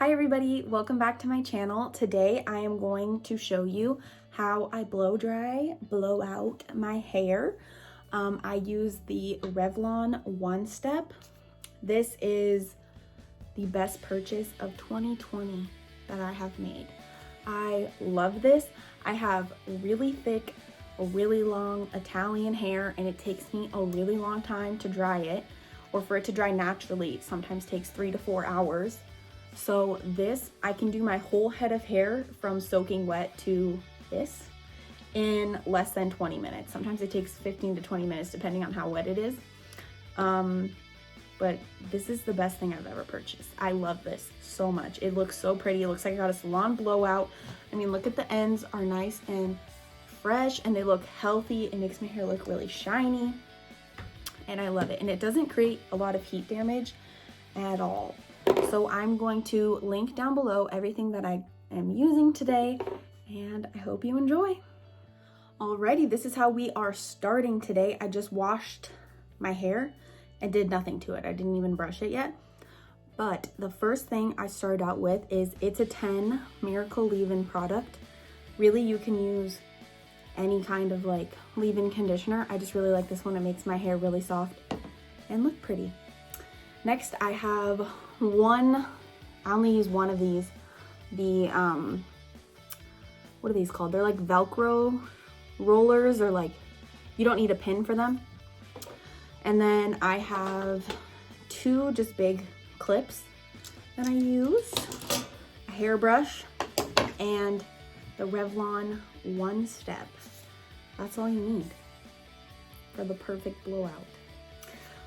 Hi everybody, welcome back to my channel. Today I am going to show you how I blow out my hair. I use the Revlon One Step. This is the best purchase of 2020 that I have made. I love this. I have really thick, really long Italian hair, and it takes me a really long time to dry it, or for it to dry naturally. It sometimes takes 3 to 4 hours. So this, I can do my whole head of hair from soaking wet to this in less than 20 minutes. Sometimes it takes 15 to 20 minutes depending on how wet it is. But this is the best thing I've ever purchased. I love this so much. It looks so pretty. It looks like I got a salon blowout. I mean, look at the ends are nice and fresh and they look healthy. It makes my hair look really shiny and I love it. And it doesn't create a lot of heat damage at all. So I'm going to link down below everything that I am using today, and I hope you enjoy. Alrighty, this is how we are starting today. I just washed my hair and did nothing to it. I didn't even brush it yet. But the first thing I started out with is It's a 10 Miracle Leave-In product. Really, you can use any kind of like leave-in conditioner. I just really like this one. It makes my hair really soft and look pretty. Next, I have I only use one of these. The, what are these called? They're like Velcro rollers, or like, you don't need a pin for them. And then I have 2 just big clips that I use, a hairbrush, and the Revlon One Step. That's all you need for the perfect blowout.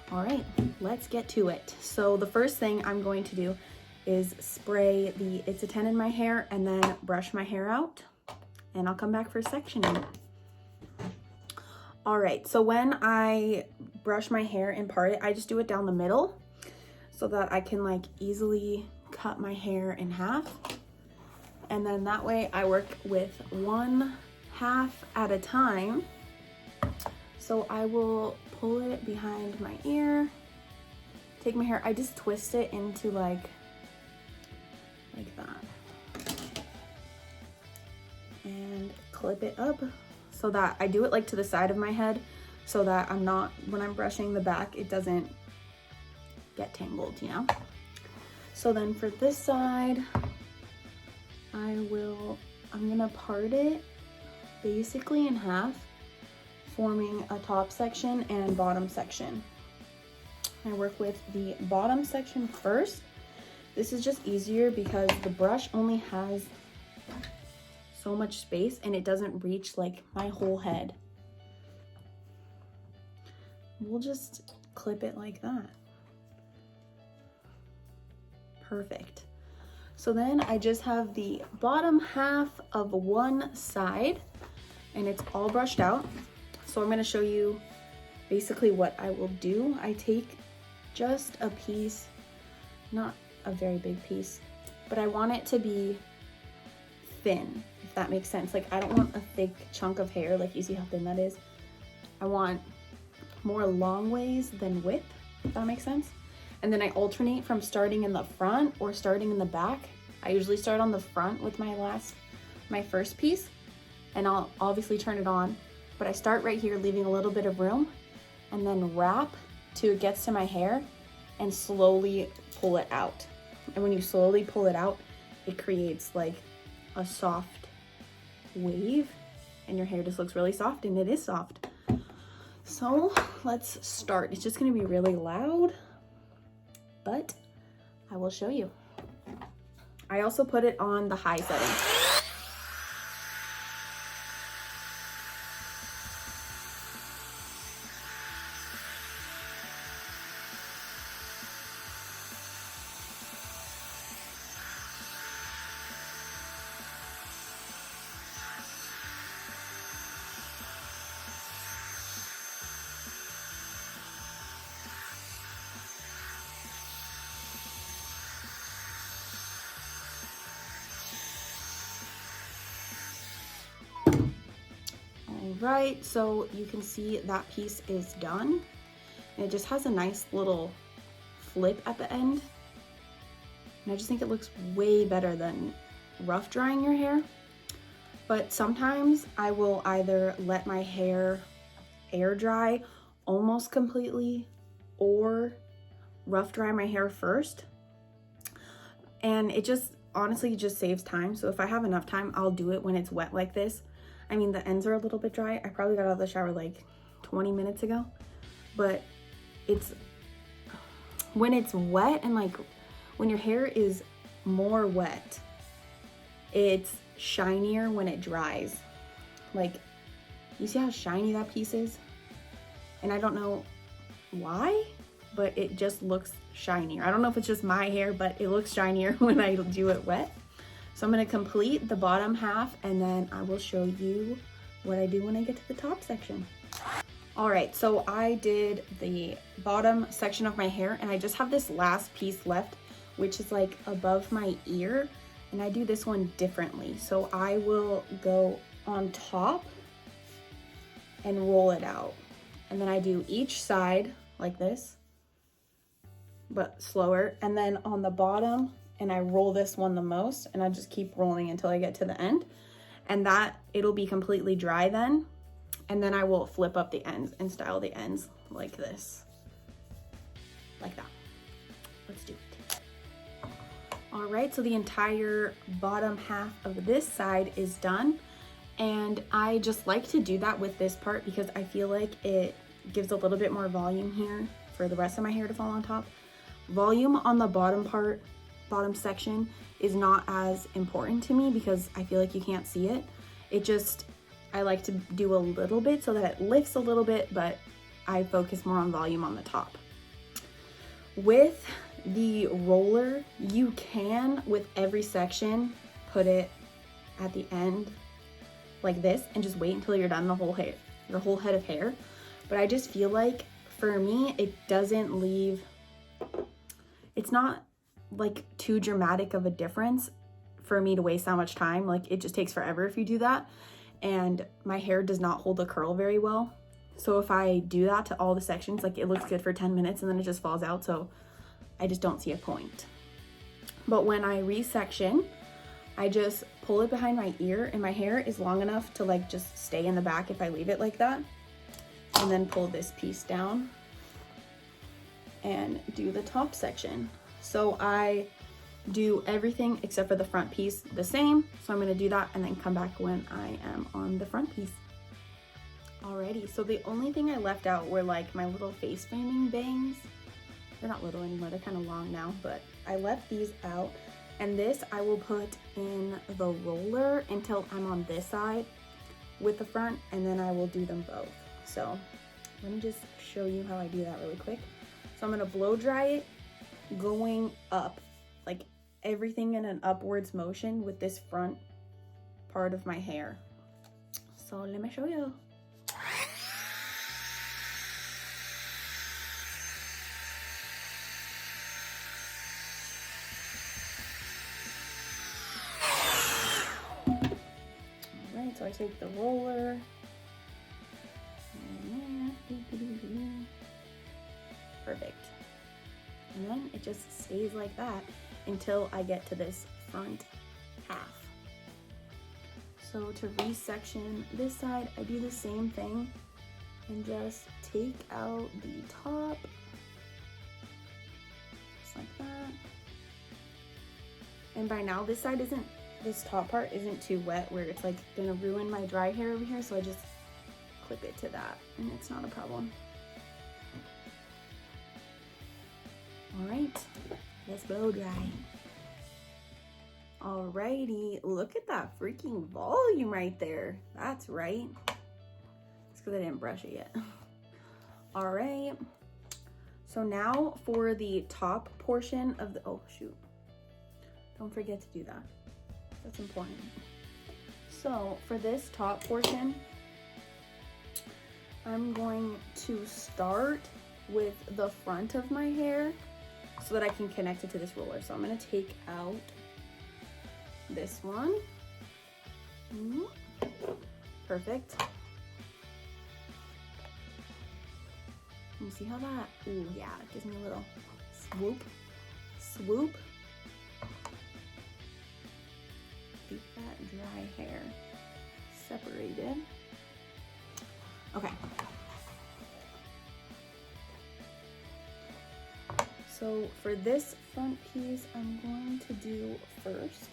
All right, let's get to it. So the first thing I'm going to do is spray the It's a 10 in my hair and then brush my hair out, and I'll come back for sectioning. All right, so when I brush my hair and part it, I just do it down the middle so that I can like easily cut my hair in half. And then that way I work with 1/2 at a time. So I will pull it behind my ear, take my hair, I just twist it into like that, and clip it up so that I do it like to the side of my head so that when I'm brushing the back, it doesn't get tangled, you know? So then for this side, I'm gonna part it basically in half, forming a top section and bottom section. I work with the bottom section first. This is just easier because the brush only has so much space and it doesn't reach like my whole head. We'll just clip it like that. Perfect. So then I just have the bottom half of one side and it's all brushed out. So I'm going to show you basically what I will do. I take just a piece, not a very big piece, but I want it to be thin, if that makes sense. Like, I don't want a thick chunk of hair, like you see how thin that is. I want more long ways than width, if that makes sense. And then I alternate from starting in the front or starting in the back. I usually start on the front with my first piece, and I'll obviously turn it on. But I start right here, leaving a little bit of room, and then wrap till it gets to my hair and slowly pull it out. And when you slowly pull it out, it creates like a soft wave and your hair just looks really soft, and it is soft. So let's start. It's just gonna be really loud, but I will show you. I also put it on the high setting. Right, so you can see that piece is done, and it just has a nice little flip at the end. And I just think it looks way better than rough drying your hair. But sometimes I will either let my hair air dry almost completely or rough dry my hair first. And it just honestly just saves time. So if I have enough time, I'll do it when it's wet like this. I mean, the ends are a little bit dry. I probably got out of the shower like 20 minutes ago, but it's when it's wet and like when your hair is more wet, it's shinier when it dries. Like, you see how shiny that piece is? And I don't know why, but it just looks shinier. I don't know if it's just my hair, but it looks shinier when I do it wet. So I'm gonna complete the bottom half and then I will show you what I do when I get to the top section. All right, so I did the bottom section of my hair and I just have this last piece left, which is like above my ear. And I do this one differently. So I will go on top and roll it out. And then I do each side like this, but slower. And then on the bottom, and I roll this one the most, and I just keep rolling until I get to the end. And that, it'll be completely dry then. And then I will flip up the ends and style the ends like this. Like that. Let's do it. All right, so the entire bottom half of this side is done. And I just like to do that with this part because I feel like it gives a little bit more volume here for the rest of my hair to fall on top. Volume on the bottom part, bottom section is not as important to me because I feel like you can't see it. It just, I like to do a little bit so that it lifts a little bit, but I focus more on volume on the top. With the roller, you can, with every section, put it at the end like this and just wait until you're done the whole hair, your whole head of hair. But I just feel like for me, it doesn't leave, it's not like too dramatic of a difference for me to waste that much time. Like, it just takes forever if you do that. And my hair does not hold a curl very well. So if I do that to all the sections, like, it looks good for 10 minutes and then it just falls out. So I just don't see a point. But when I resection, I just pull it behind my ear and my hair is long enough to like just stay in the back if I leave it like that. And then pull this piece down and do the top section. So I do everything except for the front piece the same. So I'm gonna do that and then come back when I am on the front piece. Alrighty, so the only thing I left out were like my little face framing bangs. They're not little anymore, they're kind of long now, but I left these out. And this I will put in the roller until I'm on this side with the front, and then I will do them both. So let me just show you how I do that really quick. So I'm gonna blow dry it going up, like everything in an upwards motion with this front part of my hair. So let me show you. Alright, so I take the roller. Perfect. And then it just stays like that until I get to this front half. So to resection this side, I do the same thing and just take out the top, just like that. And by now this side isn't, this top part isn't too wet where it's like gonna ruin my dry hair over here, so I just clip it to that and it's not a problem. All right, let's blow dry. Alrighty, look at that freaking volume right there. That's right. It's because I didn't brush it yet. All right, so now for the top portion of the, oh shoot, don't forget to do that. That's important. So for this top portion, I'm going to start with the front of my hair so that I can connect it to this roller. So I'm gonna take out this one. Perfect. You see how that, ooh yeah, it gives me a little swoop, swoop. dry hair separated. Okay. So for this front piece, I'm going to do first.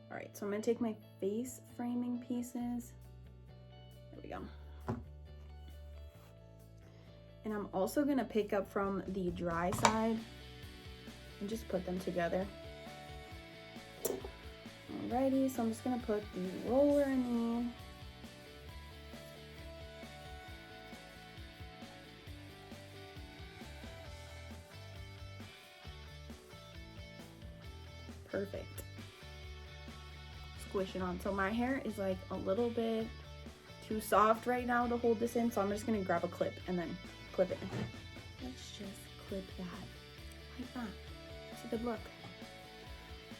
All right, so I'm gonna take my face framing pieces. There we go. And I'm also gonna pick up from the dry side and just put them together. Alrighty, so I'm just gonna put the roller in the perfect. Squish it on. So my hair is like a little bit too soft right now to hold this in, so I'm just gonna grab a clip and then clip it in. Let's just clip that like that. It's a good look.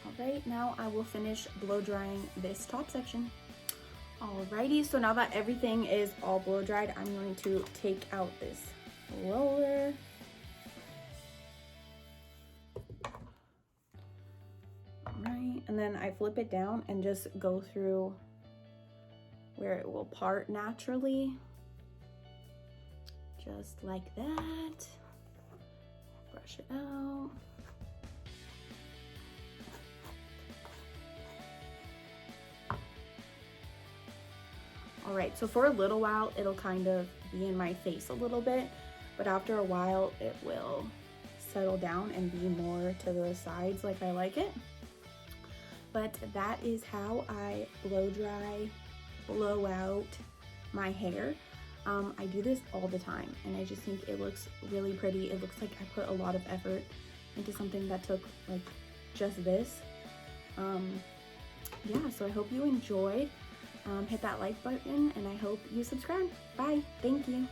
All right, now I will finish blow drying this top section. Alrighty, so now that everything is all blow dried, I'm going to take out this roller. Alright, and then I flip it down and just go through where it will part naturally. Just like that. Brush it out. All right, so for a little while, it'll kind of be in my face a little bit, but after a while, it will settle down and be more to the sides like I like it. But that is how I blow dry, blow out my hair. I do this all the time, and I just think it looks really pretty. It looks like I put a lot of effort into something that took like just this. Yeah, so I hope you enjoyed. Hit that like button, and I hope you subscribe. Bye. Thank you.